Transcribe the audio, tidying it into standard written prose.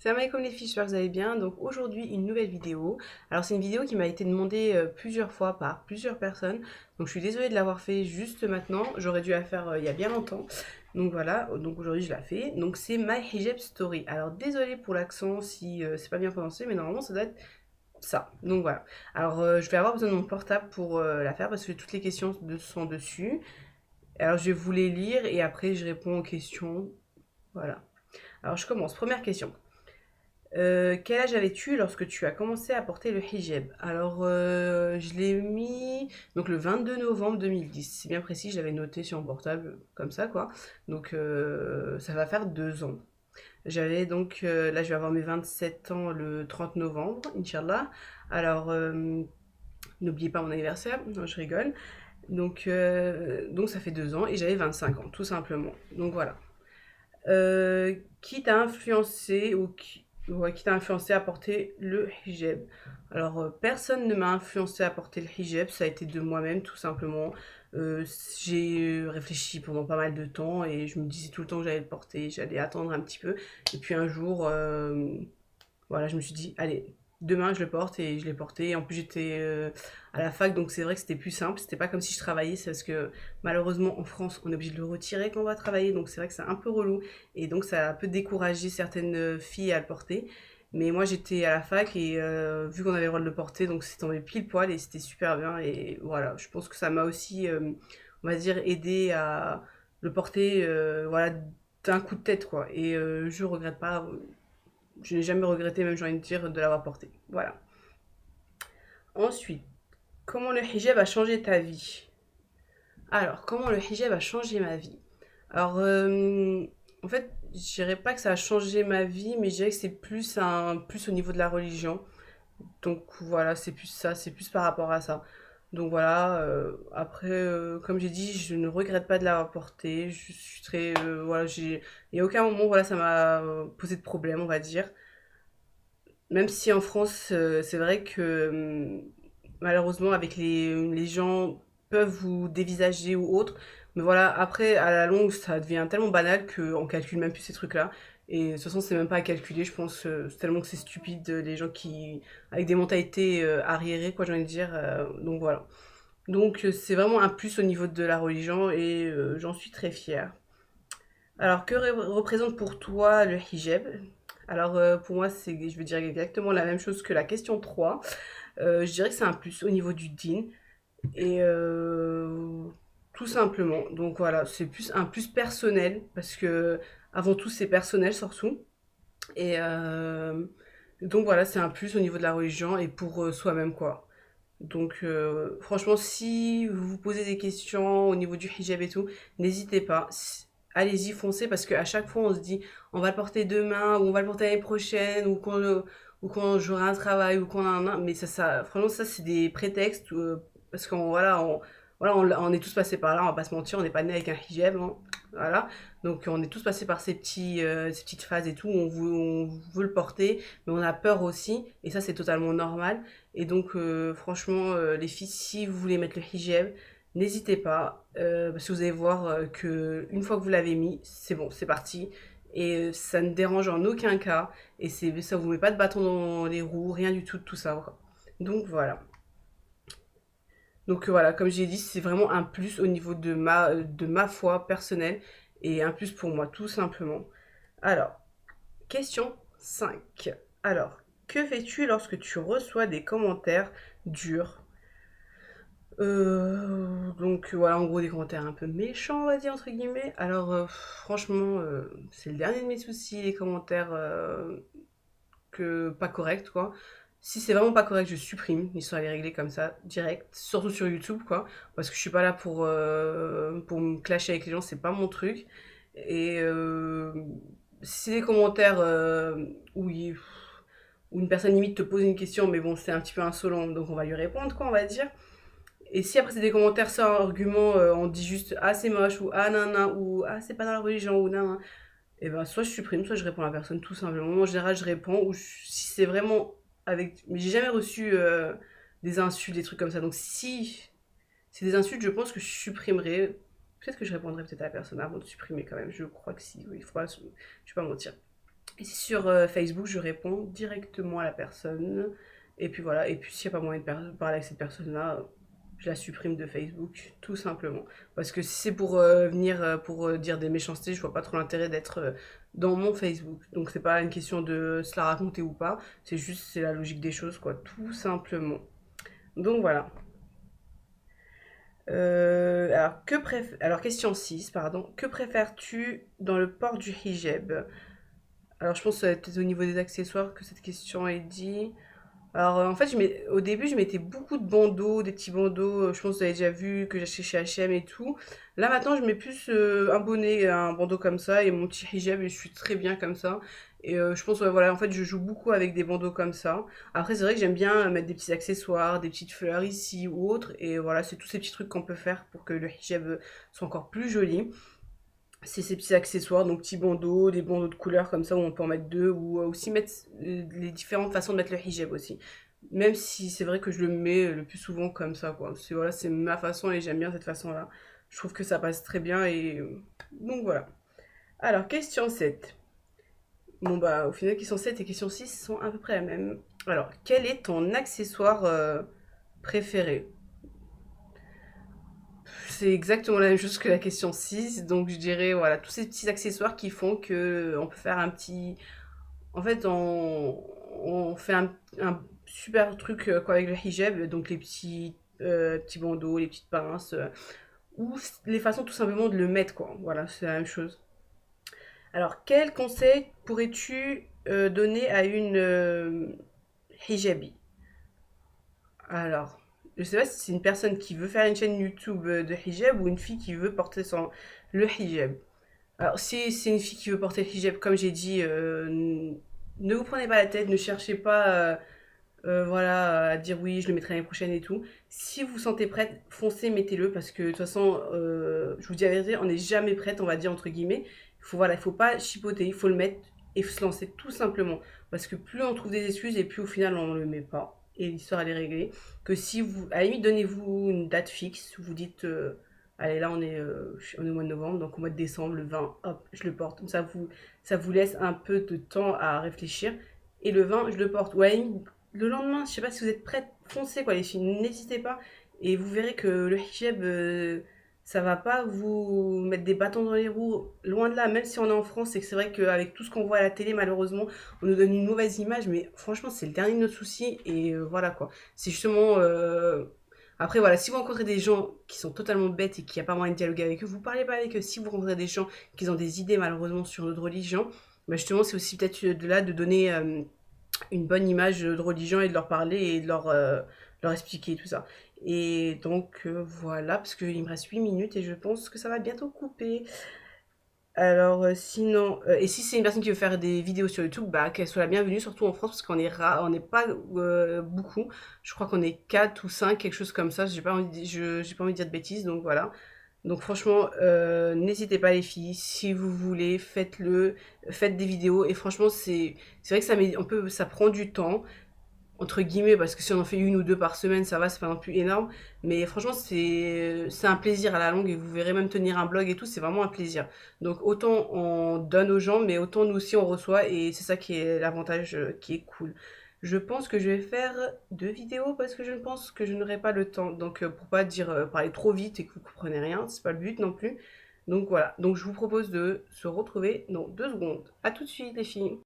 Salam alaikum les filles, j'espère que vous allez bien. Donc aujourd'hui une nouvelle vidéo. Alors c'est une vidéo qui m'a été demandée plusieurs fois par plusieurs personnes. Donc je suis désolée de l'avoir fait juste maintenant. J'aurais dû la faire il y a bien longtemps. Donc voilà, donc aujourd'hui je la fais. Donc c'est My Hijab Story. Alors désolée pour l'accent si c'est pas bien prononcé, mais normalement ça doit être ça. Donc voilà. Alors je vais avoir besoin de mon portable pour la faire parce que toutes les questions sont dessus. Alors je vais vous les lire et après je réponds aux questions. Voilà. Alors je commence. Première question. Quel âge avais-tu lorsque tu as commencé à porter le hijab? Alors, je l'ai mis donc le 22 novembre 2010. C'est bien précis, je l'avais noté sur mon portable comme ça, quoi. Donc, ça va faire 2 ans. J'avais donc, là, je vais avoir mes 27 ans le 30 novembre, Inch'Allah. Alors, n'oubliez pas mon anniversaire. Non, je rigole. Donc ça fait 2 ans et j'avais 25 ans, tout simplement. Donc voilà. Qui t'a influencé ou qui t'a influencé à porter le hijab? Alors, personne ne m'a influencé à porter le hijab, ça a été de moi-même tout simplement. Euh, j'ai réfléchi pendant pas mal de temps et je me disais tout le temps que j'allais le porter, j'allais attendre un petit peu. Et puis un jour, voilà, je me suis dit, allez, demain je le porte et je l'ai porté. Et en plus, j'étais à la fac, donc c'est vrai que c'était plus simple. C'était pas comme si je travaillais, c'est parce que malheureusement en France, on est obligé de le retirer quand on va travailler. Donc c'est vrai que c'est un peu relou. Et donc ça a un peu découragé certaines filles à le porter. Mais moi j'étais à la fac et vu qu'on avait le droit de le porter, donc c'est tombé pile poil et c'était super bien. Et voilà, je pense que ça m'a aussi, on va dire, aidé à le porter, voilà, d'un coup de tête quoi. Et je regrette pas, je n'ai jamais regretté, même j'ai envie de dire, de l'avoir porté. Voilà. Ensuite, comment le hijab a changé ta vie? Alors, comment le hijab a changé ma vie? Alors, en fait, je dirais pas que ça a changé ma vie, mais je dirais que c'est plus au niveau de la religion. Donc voilà, c'est plus ça, c'est plus par rapport à ça. Donc voilà, après, comme j'ai dit, je ne regrette pas de l'avoir porté. Je suis très, voilà, il n'y a aucun moment, voilà, ça m'a posé de problème, on va dire. Même si en France, c'est vrai que malheureusement, avec les gens peuvent vous dévisager ou autre. Mais voilà, après, à la longue, ça devient tellement banal qu'on calcule même plus ces trucs-là. Et de toute façon, c'est même pas à calculer, je pense, c'est tellement que c'est stupide, les gens qui, avec des mentalités arriérées, quoi, j'ai envie de dire. Donc voilà. Donc c'est vraiment un plus au niveau de la religion et j'en suis très fière. Alors, que représente pour toi le hijab? Alors, pour moi, je vais dire exactement la même chose que la question 3. Je dirais que c'est un plus au niveau du din. Et tout simplement. Donc voilà, c'est plus un plus personnel. Parce que, avant tout, c'est personnel surtout. Et donc voilà, c'est un plus au niveau de la religion et pour soi-même, quoi. Donc, franchement, si vous vous posez des questions au niveau du hijab et tout, n'hésitez pas. Allez-y, foncez, parce qu'à chaque fois, on se dit, on va le porter demain, ou on va le porter l'année prochaine, ou quand j'aurai un travail, ou quand on a un. Mais franchement, ça, c'est des prétextes, parce qu'on, voilà, on est tous passés par là, on va pas se mentir, on n'est pas né avec un hijab, hein, voilà. Donc, on est tous passés par ces petites phases et tout, on veut le porter, mais on a peur aussi, et ça, c'est totalement normal. Et donc, franchement, les filles, si vous voulez mettre le hijab, n'hésitez pas, parce que vous allez voir que une fois que vous l'avez mis, c'est bon, c'est parti. Et ça ne dérange en aucun cas. Et ça vous met pas de bâton dans les roues, rien du tout de tout ça, quoi. Donc voilà. Donc voilà, comme j'ai dit, c'est vraiment un plus au niveau de ma foi personnelle et un plus pour moi, tout simplement. Alors, question 5. Alors, que fais-tu lorsque tu reçois des commentaires durs? Donc voilà, en gros des commentaires un peu méchants, on va dire entre guillemets. Alors franchement, c'est le dernier de mes soucis, les commentaires que pas corrects quoi. Si c'est vraiment pas correct, je supprime, histoire de les régler comme ça, direct, surtout sur YouTube quoi, parce que je suis pas là pour me clasher avec les gens, c'est pas mon truc. Et si c'est des commentaires où une personne limite te pose une question, mais bon, c'est un petit peu insolent, donc on va lui répondre quoi, on va dire. Et si après c'est des commentaires sans argument, on dit juste ah c'est moche ou ah nan nan ou ah c'est pas dans la religion ou nan nan, et ben soit je supprime, soit je réponds à la personne tout simplement. En général je réponds ou si c'est vraiment avec. Mais j'ai jamais reçu des insultes, des trucs comme ça. Donc si c'est des insultes, je pense que je supprimerai. Peut-être que je répondrai peut-être à la personne avant de supprimer quand même. Je crois que si, oui, il faut pas, je vais pas mentir. Et sur Facebook, je réponds directement à la personne. Et puis voilà, et puis s'il n'y a pas moyen de parler avec cette personne-là, je la supprime de Facebook, tout simplement. Parce que si c'est pour venir pour dire des méchancetés, je vois pas trop l'intérêt d'être dans mon Facebook. Donc c'est pas une question de se la raconter ou pas, c'est juste c'est la logique des choses, quoi, tout simplement. Donc voilà. Alors question 6 pardon. Que préfères-tu dans le port du hijab? Alors je pense que ça va être peut-être au niveau des accessoires que cette question est dit. Alors, en fait, au début, je mettais beaucoup de bandeaux, des petits bandeaux, je pense que vous avez déjà vu, que j'achetais chez H&M et tout. Là, maintenant, je mets plus un bonnet, un bandeau comme ça, et mon petit hijab, et je suis très bien comme ça. Et je pense, ouais, voilà, en fait, je joue beaucoup avec des bandeaux comme ça. Après, c'est vrai que j'aime bien mettre des petits accessoires, des petites fleurs ici ou autre, et voilà, c'est tous ces petits trucs qu'on peut faire pour que le hijab soit encore plus joli. C'est ces petits accessoires, donc petits bandeaux, des bandeaux de couleur comme ça où on peut en mettre deux, ou aussi mettre les différentes façons de mettre le hijab aussi. Même si c'est vrai que je le mets le plus souvent comme ça, quoi. C'est voilà, c'est ma façon et j'aime bien cette façon-là. Je trouve que ça passe très bien et donc voilà. Alors, question 7. Bon bah au final question 7 et question 6 sont à peu près la même. Alors, quel est ton accessoire préféré? C'est exactement la même chose que la question 6, donc je dirais voilà, tous ces petits accessoires qui font que on peut faire un petit. En fait, on fait un super truc quoi, avec le hijab, donc les petits bandeaux, les petites pinces, ou les façons tout simplement de le mettre, quoi. Voilà, c'est la même chose. Alors, quel conseil pourrais-tu donner à une hijabi? Alors, je sais pas si c'est une personne qui veut faire une chaîne YouTube de hijab ou une fille qui veut porter le hijab. Alors, si c'est une fille qui veut porter le hijab, comme j'ai dit, ne vous prenez pas la tête, ne cherchez pas voilà, à dire oui, je le mettrai l'année prochaine et tout. Si vous vous sentez prête, foncez, mettez-le parce que de toute façon, je vous dis la vérité, on n'est jamais prête, on va dire entre guillemets. Voilà, il faut pas chipoter, il faut le mettre et se lancer tout simplement. Parce que plus on trouve des excuses et plus au final on ne le met pas. Et l'histoire elle est réglée. Que si vous, à la limite, donnez-vous une date fixe, vous dites, allez là on est au mois de novembre, donc au mois de décembre, le 20, hop, je le porte. Comme ça vous laisse un peu de temps à réfléchir. Et le 20, je le porte. Ou à la limite, le lendemain, je sais pas si vous êtes prêtes, foncez quoi les filles, n'hésitez pas. Et vous verrez que le hijab, ça va pas vous mettre des bâtons dans les roues, loin de là, même si on est en France, et que c'est vrai qu'avec tout ce qu'on voit à la télé, malheureusement, on nous donne une mauvaise image, mais franchement, c'est le dernier de nos soucis, et voilà quoi. C'est justement. Après, voilà, si vous rencontrez des gens qui sont totalement bêtes et qu'il n'y a pas moyen de dialoguer avec eux, vous parlez pas avec eux. Si vous rencontrez des gens qui ont des idées, malheureusement, sur notre religion, bah justement, c'est aussi peut-être de là de donner une bonne image de religion et de leur parler et de leur expliquer tout ça. Et donc voilà, parce qu'il me reste 8 minutes et je pense que ça va bientôt couper. Alors sinon, et si c'est une personne qui veut faire des vidéos sur YouTube, bah qu'elle soit la bienvenue, surtout en France, parce on n'est pas beaucoup. Je crois qu'on est 4 ou 5 quelque chose comme ça. J'ai pas envie de dire de bêtises, donc voilà. Donc franchement, n'hésitez pas les filles, si vous voulez, faites-le, faites des vidéos. Et franchement, c'est vrai que ça prend du temps entre guillemets, parce que si on en fait une ou deux par semaine, ça va, c'est pas non plus énorme. Mais franchement, c'est un plaisir à la longue et vous verrez même tenir un blog et tout, c'est vraiment un plaisir. Donc autant on donne aux gens, mais autant nous aussi on reçoit et c'est ça qui est l'avantage qui est cool. Je pense que je vais faire 2 vidéos parce que je pense que je n'aurai pas le temps. Donc pour pas dire parler trop vite et que vous comprenez rien, c'est pas le but non plus. Donc voilà. Donc je vous propose de se retrouver dans 2 secondes. À tout de suite les filles.